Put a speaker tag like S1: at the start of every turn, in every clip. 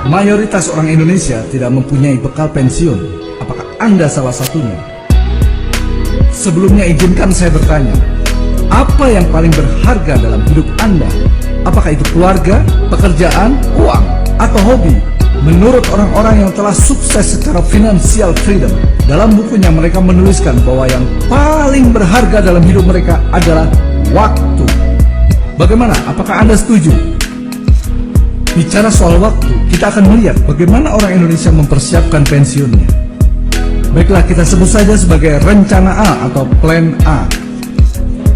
S1: Mayoritas orang Indonesia tidak mempunyai bekal pensiun. Apakah Anda salah satunya? Sebelumnya izinkan saya bertanya, apa yang paling berharga dalam hidup Anda? Apakah itu keluarga, pekerjaan, uang, atau hobi? Menurut orang-orang yang telah sukses secara financial freedom, dalam bukunya mereka menuliskan bahwa yang paling berharga dalam hidup mereka adalah waktu. Bagaimana? Apakah Anda setuju? Bicara soal waktu, kita akan melihat bagaimana orang Indonesia mempersiapkan pensiunnya. Baiklah, kita sebut saja sebagai rencana A atau plan A.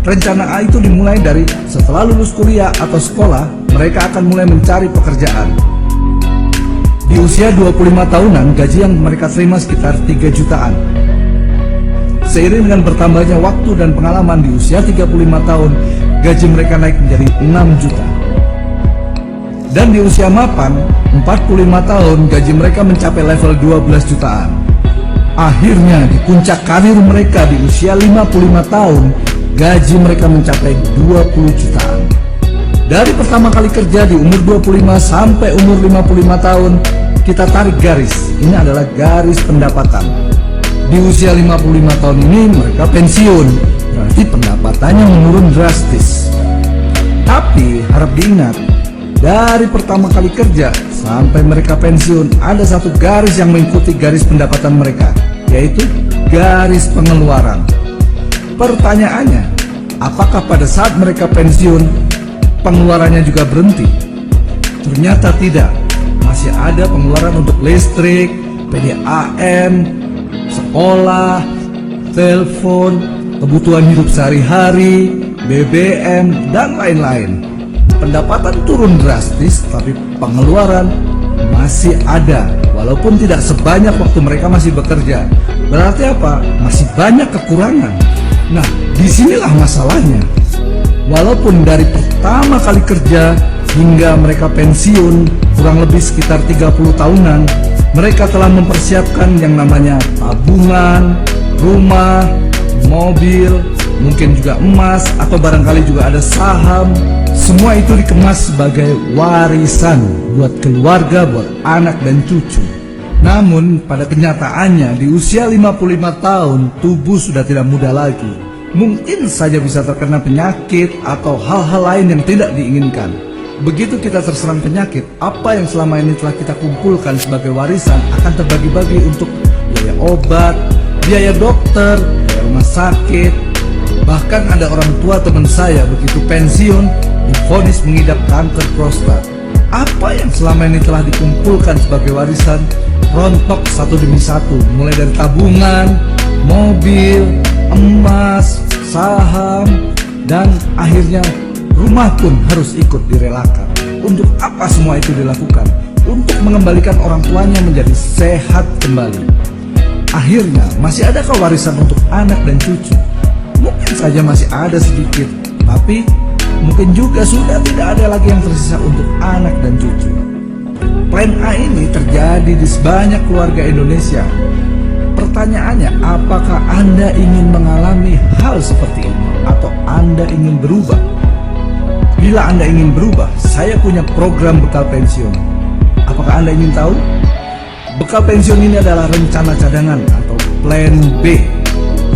S1: Rencana A itu dimulai dari setelah lulus kuliah atau sekolah, mereka akan mulai mencari pekerjaan. Di usia 25 tahunan, gaji yang mereka terima sekitar 3 jutaan. Seiring dengan bertambahnya waktu dan pengalaman, di usia 35 tahun, gaji mereka naik menjadi 6 juta. Dan di usia mapan, 45 tahun, gaji mereka mencapai level 12 jutaan. Akhirnya, di puncak karir mereka di usia 55 tahun, gaji mereka mencapai 20 jutaan. Dari pertama kali kerja di umur 25 sampai umur 55 tahun, kita tarik garis. Ini adalah garis pendapatan. Di usia 55 tahun ini mereka pensiun, berarti pendapatannya menurun drastis. Tapi harap diingat, dari pertama kali kerja sampai mereka pensiun, ada satu garis yang mengikuti garis pendapatan mereka, yaitu garis pengeluaran. Pertanyaannya, apakah pada saat mereka pensiun, pengeluarannya juga berhenti? Ternyata tidak. Masih ada pengeluaran untuk listrik, PDAM, sekolah, telepon, kebutuhan hidup sehari-hari, BBM, dan lain-lain. Pendapatan turun drastis, tapi pengeluaran masih ada, walaupun tidak sebanyak waktu mereka masih bekerja. Berarti apa? Masih banyak kekurangan. Nah, disinilah masalahnya. Walaupun dari pertama kali kerja hingga mereka pensiun, kurang lebih sekitar 30 tahunan, mereka telah mempersiapkan yang namanya tabungan, rumah, mobil, mungkin juga emas, atau barangkali juga ada saham. Semua itu dikemas sebagai warisan buat keluarga, buat anak dan cucu. Namun pada kenyataannya di usia 55 tahun tubuh sudah tidak muda lagi. Mungkin saja bisa terkena penyakit atau hal-hal lain yang tidak diinginkan. Begitu kita terserang penyakit, apa yang selama ini telah kita kumpulkan sebagai warisan akan terbagi-bagi untuk biaya obat, biaya dokter, biaya rumah sakit. Bahkan ada orang tua teman saya begitu pensiun divonis mengidap kanker prostat. Apa yang selama ini telah dikumpulkan sebagai warisan rontok satu demi satu, mulai dari tabungan, mobil, emas, saham, dan akhirnya rumah pun harus ikut direlakan. Untuk apa semua itu dilakukan? Untuk mengembalikan orang tuanya menjadi sehat kembali. Akhirnya masih adakah warisan untuk anak dan cucu? Mungkin saja masih ada sedikit, tapi mungkin juga sudah tidak ada lagi yang tersisa untuk anak dan cucu. Plan A ini terjadi di sebanyak keluarga Indonesia. Pertanyaannya, apakah Anda ingin mengalami hal seperti ini atau Anda ingin berubah? Bila Anda ingin berubah, saya punya program bekal pensiun. Apakah Anda ingin tahu? Bekal pensiun ini adalah rencana cadangan atau plan B.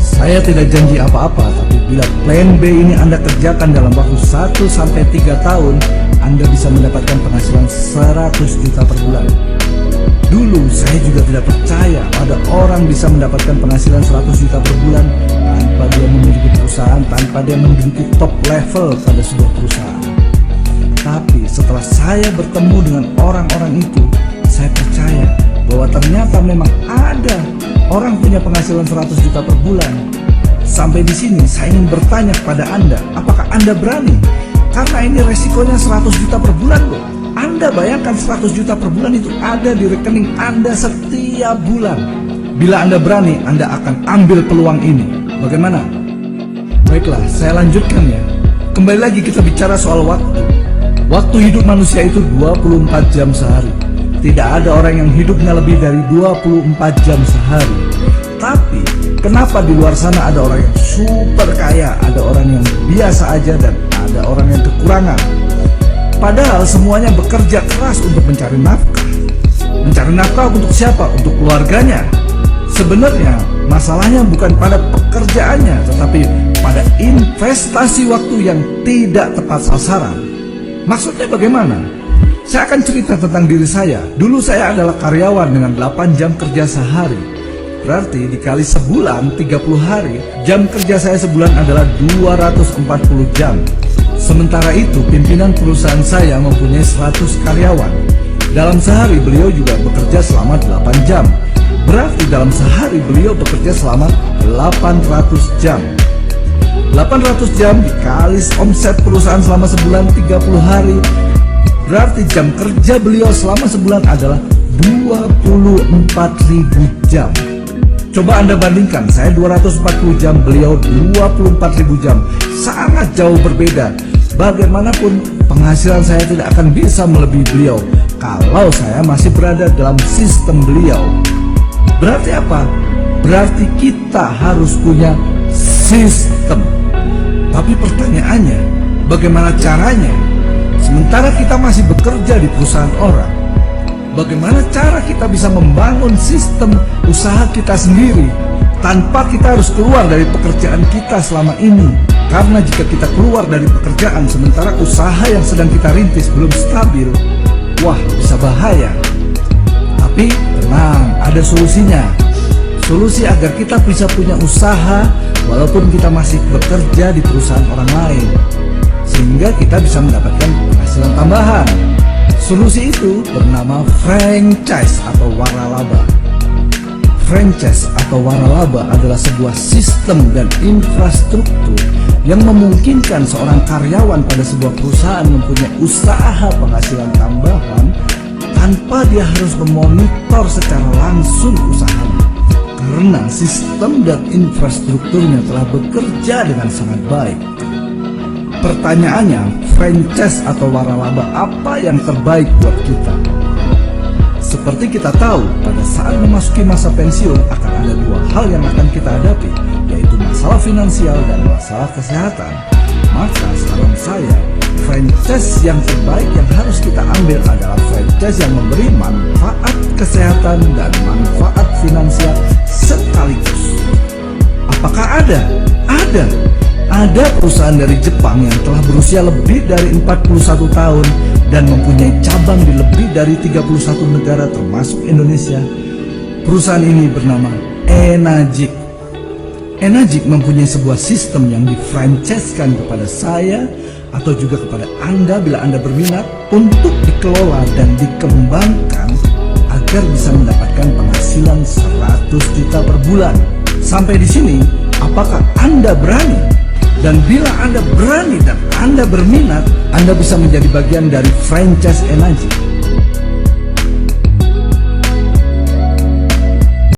S1: Saya tidak janji apa-apa, tapi bila plan B ini Anda kerjakan dalam waktu 1-3 tahun, Anda bisa mendapatkan penghasilan 100 juta per bulan. Dulu saya juga tidak percaya ada orang bisa mendapatkan penghasilan 100 juta per bulan tanpa dia memiliki perusahaan, tanpa dia menduduki top level pada sebuah perusahaan. Tapi setelah saya bertemu dengan orang-orang itu, saya percaya bahwa ternyata memang ada orang punya penghasilan 100 juta per bulan. Sampai di sini saya ingin bertanya kepada Anda, apakah Anda berani? Karena ini resikonya 100 juta per bulan loh. Anda bayangkan 100 juta per bulan itu ada di rekening Anda setiap bulan. Bila Anda berani, Anda akan ambil peluang ini. Bagaimana? Baiklah, saya lanjutkan ya. Kembali lagi kita bicara soal waktu. Waktu hidup manusia itu 24 jam sehari. Tidak ada orang yang hidupnya lebih dari 24 jam sehari. Tapi kenapa di luar sana ada orang yang super kaya, ada orang yang biasa aja, dan ada orang yang kekurangan? Padahal semuanya bekerja keras untuk mencari nafkah. Mencari nafkah untuk siapa? Untuk keluarganya. Sebenarnya masalahnya bukan pada pekerjaannya, tetapi pada investasi waktu yang tidak tepat sasaran. Maksudnya bagaimana? Saya akan cerita tentang diri saya. Dulu saya adalah karyawan dengan 8 jam kerja sehari. Berarti dikali sebulan 30 hari, jam kerja saya sebulan adalah 240 jam. Sementara itu pimpinan perusahaan saya mempunyai 100 karyawan. Dalam sehari beliau juga bekerja selama 8 jam. Berarti dalam sehari beliau bekerja selama 800 jam. 800 jam dikali omset perusahaan selama sebulan 30 hari. Berarti jam kerja beliau selama sebulan adalah 24.000 jam. Coba Anda bandingkan, saya 240 jam, beliau 24.000 jam. Sangat jauh berbeda. Bagaimanapun penghasilan saya tidak akan bisa melebihi beliau kalau saya masih berada dalam sistem beliau. Berarti apa? Berarti kita harus punya sistem. Tapi pertanyaannya, bagaimana caranya? Sementara kita masih bekerja di perusahaan orang, bagaimana cara kita bisa membangun sistem usaha kita sendiri tanpa kita harus keluar dari pekerjaan kita selama ini? Karena jika kita keluar dari pekerjaan sementara usaha yang sedang kita rintis belum stabil, wah bisa bahaya. Tapi tenang, ada solusinya. Solusi agar kita bisa punya usaha walaupun kita masih bekerja di perusahaan orang lain, sehingga kita bisa mendapatkan penghasilan tambahan. Solusi itu bernama franchise atau waralaba. Franchise atau waralaba adalah sebuah sistem dan infrastruktur yang memungkinkan seorang karyawan pada sebuah perusahaan mempunyai usaha penghasilan tambahan tanpa dia harus memonitor secara langsung usahanya, karena sistem dan infrastrukturnya telah bekerja dengan sangat baik. Pertanyaannya, franchise atau waralaba apa yang terbaik buat kita? Seperti kita tahu, pada saat memasuki masa pensiun akan ada dua hal yang akan kita hadapi, yaitu masalah finansial dan masalah kesehatan. Maka saran saya, franchise yang terbaik yang harus kita ambil adalah franchise yang memberi manfaat kesehatan dan manfaat finansial sekaligus. Apakah ada? Ada. Ada perusahaan dari Jepang yang telah berusia lebih dari 41 tahun dan mempunyai cabang di lebih dari 31 negara termasuk Indonesia. Perusahaan ini bernama Enagic. Enagic mempunyai sebuah sistem yang difranchise-kan kepada saya atau juga kepada Anda bila Anda berminat untuk dikelola dan dikembangkan agar bisa mendapatkan penghasilan 100 juta per bulan. Sampai di sini, apakah Anda berani? Dan bila Anda berani dan Anda berminat, Anda bisa menjadi bagian dari franchise Enagic.